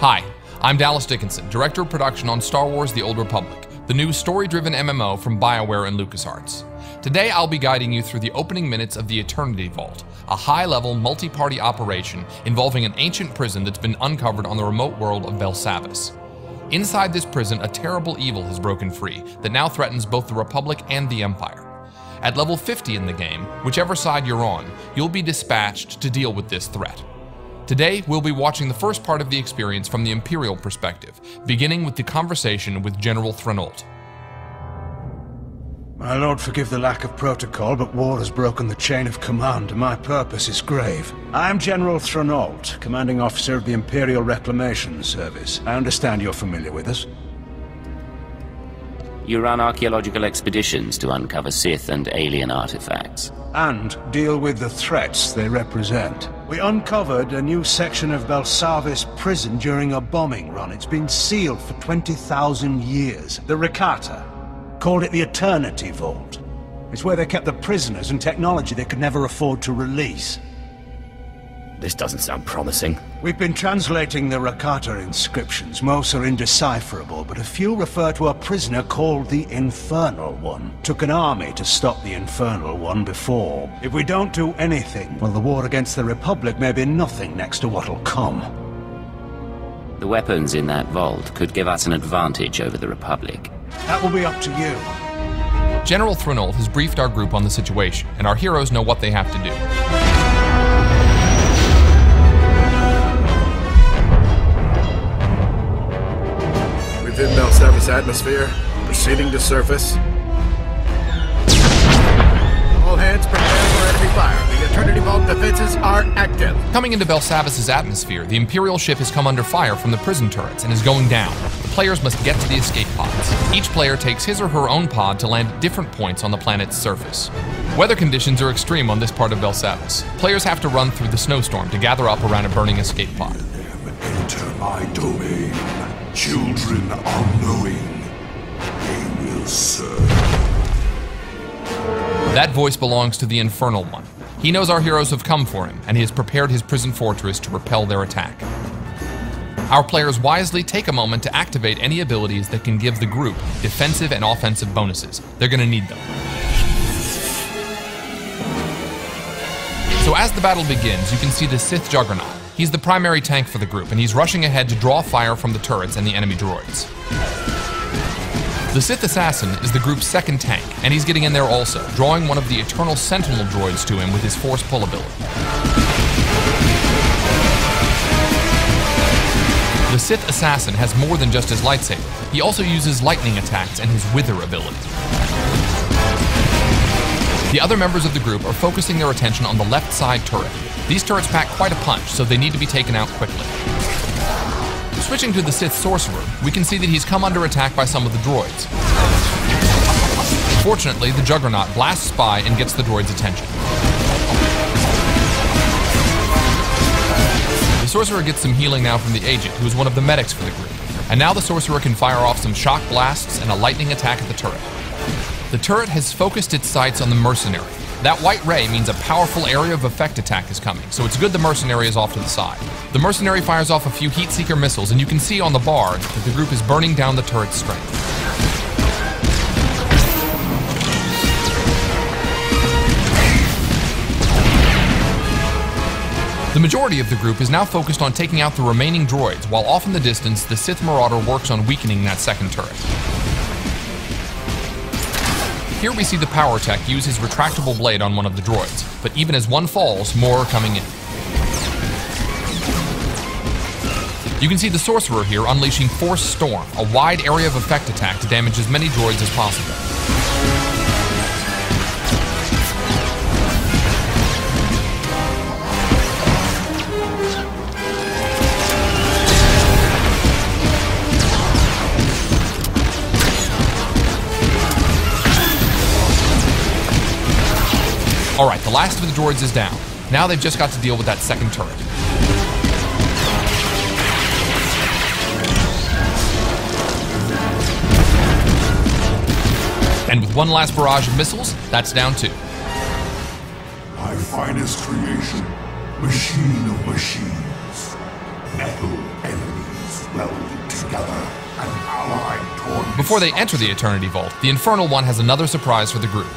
Hi, I'm Dallas Dickinson, Director of Production on Star Wars The Old Republic, the new story-driven MMO from BioWare and LucasArts. Today I'll be guiding you through the opening minutes of the Eternity Vault, a high-level, multi-party operation involving an ancient prison that's been uncovered on the remote world of Belsavis. Inside this prison, a terrible evil has broken free that now threatens both the Republic and the Empire. At level 50 in the game, whichever side you're on, you'll be dispatched to deal with this threat. Today, we'll be watching the first part of the experience from the Imperial perspective, beginning with the conversation with General Threnault. My lord, forgive the lack of protocol, but war has broken the chain of command, and my purpose is grave. I am General Threnault, commanding officer of the Imperial Reclamation Service. I understand you're familiar with us. You run archaeological expeditions to uncover Sith and alien artifacts. And deal with the threats they represent. We uncovered a new section of Belsavis prison during a bombing run. It's been sealed for 20,000 years. The Rakata called it the Eternity Vault. It's where they kept the prisoners and technology they could never afford to release. This doesn't sound promising. We've been translating the Rakata inscriptions. Most are indecipherable, but a few refer to a prisoner called the Infernal One. Took an army to stop the Infernal One before. If we don't do anything, well, the war against the Republic may be nothing next to what'll come. The weapons in that vault could give us an advantage over the Republic. That will be up to you. General Threnault has briefed our group on the situation, and our heroes know what they have to do. Within Belsavis atmosphere, proceeding to surface. All hands prepare for enemy fire. The Eternity Vault defenses are active. Coming into Belsavis' atmosphere, the Imperial ship has come under fire from the prison turrets and is going down. The players must get to the escape pods. Each player takes his or her own pod to land at different points on the planet's surface. Weather conditions are extreme on this part of Belsavis. Players have to run through the snowstorm to gather up around a burning escape pod. Enter my domain. Children unknowing, they will serve. That voice belongs to the Infernal One. He knows our heroes have come for him, and he has prepared his prison fortress to repel their attack. Our players wisely take a moment to activate any abilities that can give the group defensive and offensive bonuses. They're going to need them. So as the battle begins, you can see the Sith Juggernaut. He's the primary tank for the group, and he's rushing ahead to draw fire from the turrets and the enemy droids. The Sith Assassin is the group's second tank, and he's getting in there also, drawing one of the Eternal Sentinel droids to him with his Force Pull ability. The Sith Assassin has more than just his lightsaber. He also uses lightning attacks and his Wither ability. The other members of the group are focusing their attention on the left side turret. These turrets pack quite a punch, so they need to be taken out quickly. Switching to the Sith Sorcerer, we can see that he's come under attack by some of the droids. Fortunately, the Juggernaut blasts by and gets the droid's attention. The Sorcerer gets some healing now from the Agent, who is one of the medics for the group. And now the Sorcerer can fire off some shock blasts and a lightning attack at the turret. The turret has focused its sights on the Mercenary. That white ray means a powerful area of effect attack is coming, so it's good the Mercenary is off to the side. The Mercenary fires off a few Heatseeker missiles, and you can see on the bar that the group is burning down the turret's strength. The majority of the group is now focused on taking out the remaining droids, while off in the distance, the Sith Marauder works on weakening that second turret. Here we see the Power Tech use his retractable blade on one of the droids, but even as one falls, more are coming in. You can see the Sorcerer here unleashing Force Storm, a wide area of effect attack to damage as many droids as possible. Alright, the last of the droids is down. Now they've just got to deal with that second turret. And with one last barrage of missiles, that's down too. My finest creation, machine of machines, metal enemies. welded together, an allied toward Before they enter the Eternity Vault, the Infernal One has another surprise for the group.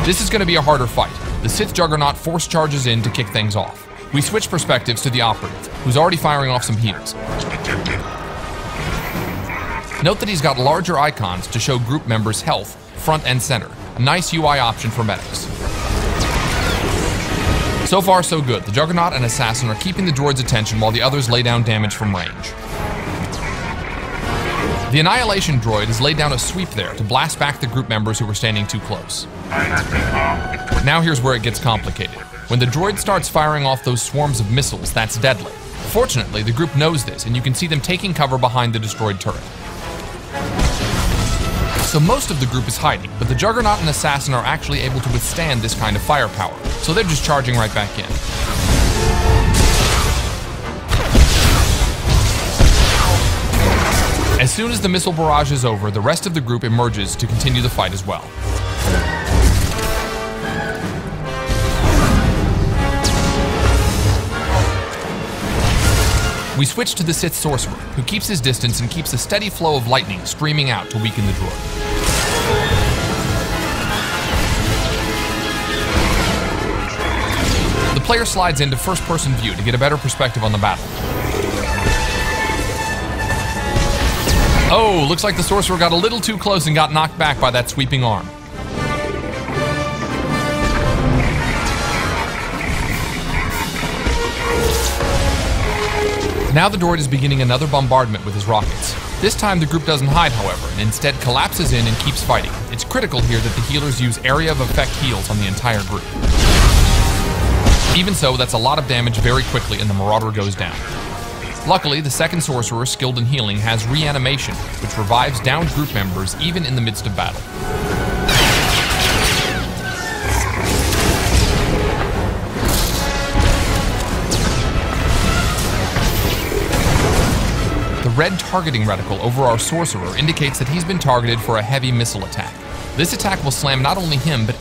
This is going to be a harder fight. The Sith Juggernaut force charges in to kick things off. We switch perspectives to the Operative, who's already firing off some heals. Note that he's got larger icons to show group members' health, front and center. A nice UI option for medics. So far, so good. The Juggernaut and Assassin are keeping the droid's attention while the others lay down damage from range. The Annihilation droid has laid down a sweep there to blast back the group members who were standing too close. Now here's where it gets complicated. When the droid starts firing off those swarms of missiles, that's deadly. Fortunately, the group knows this, and you can see them taking cover behind the destroyed turret. So most of the group is hiding, but the Juggernaut and Assassin are actually able to withstand this kind of firepower, so they're just charging right back in. As soon as the missile barrage is over, the rest of the group emerges to continue the fight as well. We switch to the Sith Sorcerer, who keeps his distance and keeps a steady flow of lightning streaming out to weaken the droid. The player slides into first-person view to get a better perspective on the battle. Oh, looks like the Sorcerer got a little too close and got knocked back by that sweeping arm. Now the droid is beginning another bombardment with his rockets. This time the group doesn't hide, however, and instead collapses in and keeps fighting. It's critical here that the healers use area of effect heals on the entire group. Even so, that's a lot of damage very quickly and the Marauder goes down. Luckily, the second Sorcerer, skilled in healing, has reanimation, which revives downed group members even in the midst of battle. The red targeting reticle over our Sorcerer indicates that he's been targeted for a heavy missile attack. This attack will slam not only him, but